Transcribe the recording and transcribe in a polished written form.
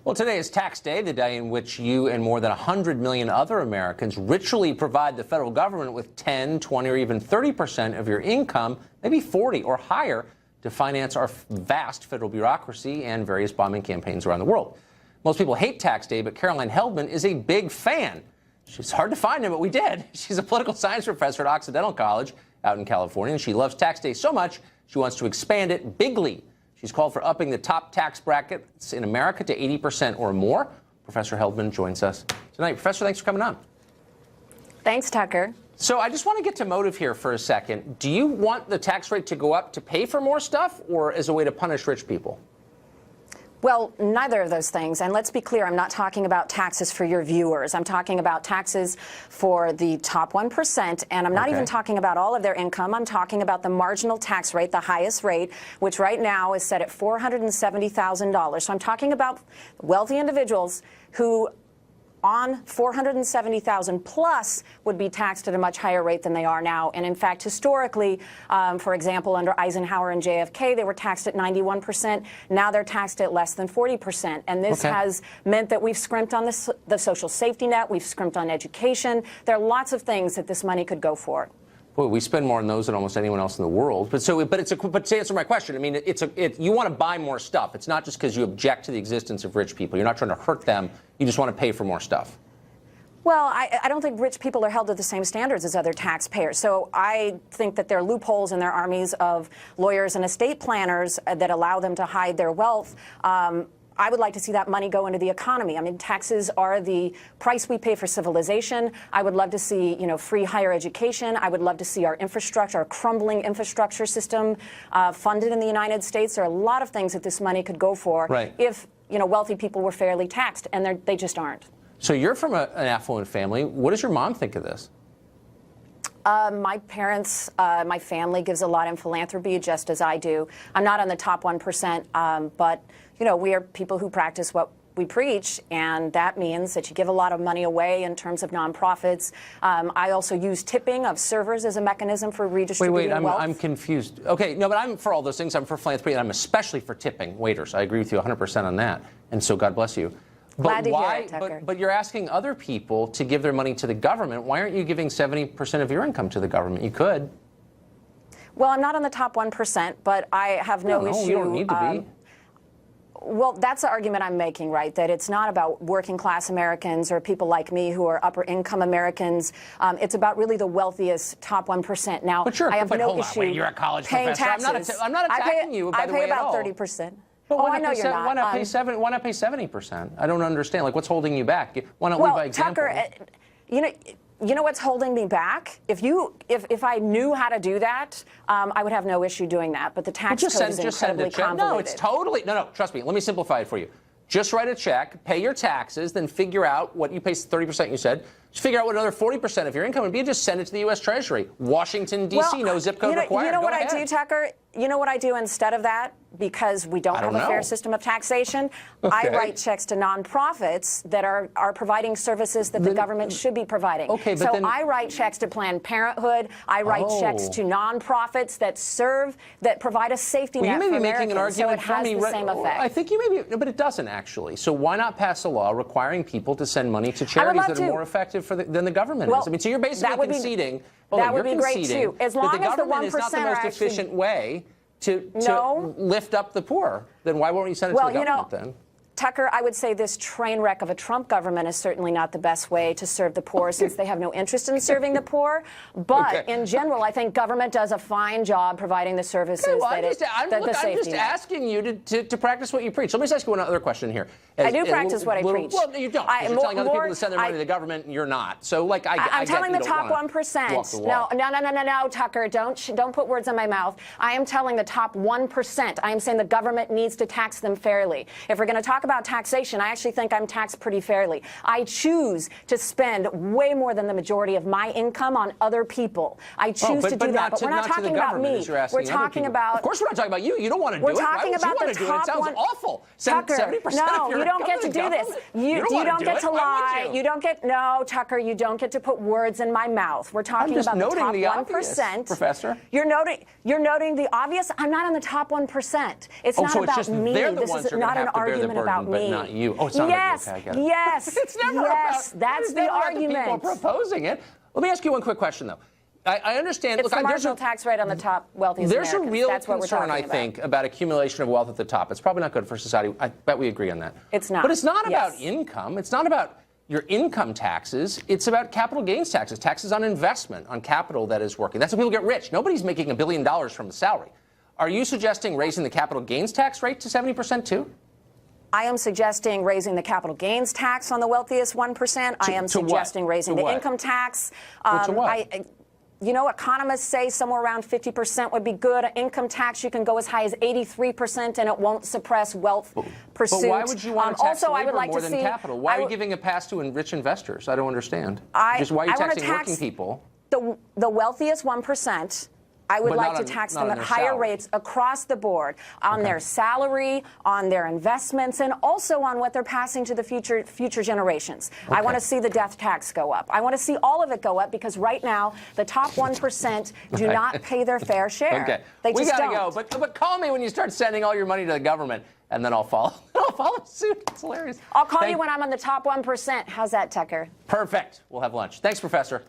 Well, today is tax day, the day in which you and more than 100 million other Americans ritually provide the federal government with 10, 20, or even 30% of your income, maybe 40 or higher, to finance our vast federal bureaucracy and various bombing campaigns around the world. Most people hate tax day, but Caroline Heldman is a big fan. It's hard to find him, but we did. She's a political science professor at Occidental College out in California, and she loves tax day so much she wants to expand it bigly. She's called for upping the top tax brackets in America to 80% or more. Professor Heldman joins us tonight. Professor, thanks for coming on. Thanks, Tucker. So I just want to get to motive here for a second. Do you want the tax rate to go up to pay for more stuff or as a way to punish rich people? Well, neither of those things. And let's be clear, I'm not talking about taxes for your viewers. I'm talking about taxes for the top 1%, and I'm not even talking about all of their income. I'm talking about the marginal tax rate, the highest rate, which right now is set at $470,000. So I'm talking about wealthy individuals who on $470,000 plus would be taxed at a much higher rate than they are now. And in fact, historically, for example, under Eisenhower and JFK, they were taxed at 91%. Now they're taxed at less than 40%. And this has meant that we've scrimped on the social safety net. We've scrimped on education. There are lots of things that this money could go for. Well, we spend more on those than almost anyone else in the world. But to answer my question, I mean, you want to buy more stuff. It's not just because you object to the existence of rich people. You're not trying to hurt them. You just want to pay for more stuff. Well, I don't think rich people are held to the same standards as other taxpayers. So I think that there are loopholes in their armies of lawyers and estate planners that allow them to hide their wealth. I would like to see that money go into the economy. I mean, taxes are the price we pay for civilization. I would love to see, free higher education. I would love to see our infrastructure, our crumbling infrastructure system funded in the United States. There are a lot of things that this money could go for if, wealthy people were fairly taxed, and they just aren't. So you're from an affluent family. What does your mom think of this? My parents, my family gives a lot in philanthropy, just as I do. I'm not on the top 1%, but, we are people who practice what we preach, and that means that you give a lot of money away in terms of nonprofits. I also use tipping of servers as a mechanism for redistributing wealth. Wait, I'm confused. Okay, no, but I'm for all those things. I'm for philanthropy, and I'm especially for tipping waiters. I agree with you 100% on that, and so God bless you. Glad to hear it, Tucker. But you're asking other people to give their money to the government. Why aren't you giving 70% of your income to the government? You could. Well, I'm not on the top 1%, but I have no issue. You don't need to be. Well, that's the argument I'm making, right? That it's not about working class Americans or people like me who are upper income Americans. It's about really the wealthiest top 1%. Now, I have no issue you're a college paying professor. taxes. I'm not attacking you, by the way, I pay about 30%. But I know you're not. Why not pay 70%? I don't understand. Like, what's holding you back? Why not lead by example? Tucker, you know what's holding me back? If I knew how to do that, I would have no issue doing that. But the tax code is incredibly convoluted. No, it's totally no. Trust me. Let me simplify it for you. Just write a check, pay your taxes, then figure out what you pay 30%. You said. Just figure out what another 40% of your income would be, and just send it to the U.S. Treasury. Washington, D.C., no zip code required. You know what I do, Tucker? You know what I do instead of that? Because we don't have a fair system of taxation, I write checks to nonprofits that are providing services that the government should be providing. So I write checks to Planned Parenthood. I write checks to nonprofits that provide a safety net for Americans, so it has the same effect. I think you may be, but it doesn't actually. So why not pass a law requiring people to send money to charities that are more effective than the government is? I mean, so you're basically conceding. That would be great too, as long as the 1% is not the most efficient way to lift up the poor. Then why won't you send it to the government then? Tucker, I would say this train wreck of a Trump government is certainly not the best way to serve the poor, since they have no interest in serving the poor. But in general, I think government does a fine job providing the services I'm just asking you to practice what you preach. Let me just ask you one other question here. I do practice what I preach. Well, you don't. You're telling other people to send their money to the government, and you're not. So, I'm telling the top 1%. No, Tucker, don't put words in my mouth. I am telling the top 1%. I am saying the government needs to tax them fairly. If we're going to talk about taxation, I actually think I'm taxed pretty fairly. I choose to spend way more than the majority of my income on other people. I choose to do that. But we're not talking about me. We're talking about. Of course, we're not talking about you. You don't want to do it. We're talking about the top 1%. It sounds awful. Tucker, 70% no, you don't get to do this. You don't get to lie. You don't get. No, Tucker, you don't get to put words in my mouth. We're talking about the top 1%. Professor. You're noting the obvious. I'm not on the top 1%. It's not about me. This is not an argument about about but me. not you. Oh, it's not yes, about you. Okay, I get it. yes, It's never yes. about, That's it's the never about argument. the people proposing it. Let me ask you one quick question, though. I understand. It's the marginal tax rate on the top wealthiest There's Americans. a real That's what we're concern, talking I think, about accumulation of wealth at the top. It's probably not good for society. I bet we agree on that. It's not. But it's not Yes. about income. It's not about your income taxes. It's about capital gains taxes, taxes on investment, on capital that is working. That's how people get rich. Nobody's making $1 billion from a salary. Are you suggesting raising the capital gains tax rate to 70% too? I am suggesting raising the capital gains tax on the wealthiest 1%. I am suggesting raising the income tax. To what? You know, economists say somewhere around 50% would be good. Income tax, you can go as high as 83%, and it won't suppress wealth pursuit. But why would you want to tax also, labor I would like more to than see, capital? Why are you giving a pass to rich investors? I don't understand. Just why are you I wanna taxing tax working people? The wealthiest 1%. I would But like not to on- tax not them on at their higher salary. rates across the board on their salary, on their investments, and also on what they're passing to the future generations. I want to see the death tax go up. I want to see all of it go up because right now the top 1% do not pay their fair share. Okay, They we just gotta don't. go. But call me when you start sending all your money to the government, and then I'll follow. I'll follow suit. It's hilarious. I'll call you when I'm on the top 1%. How's that, Tucker? Perfect. We'll have lunch. Thanks, Professor.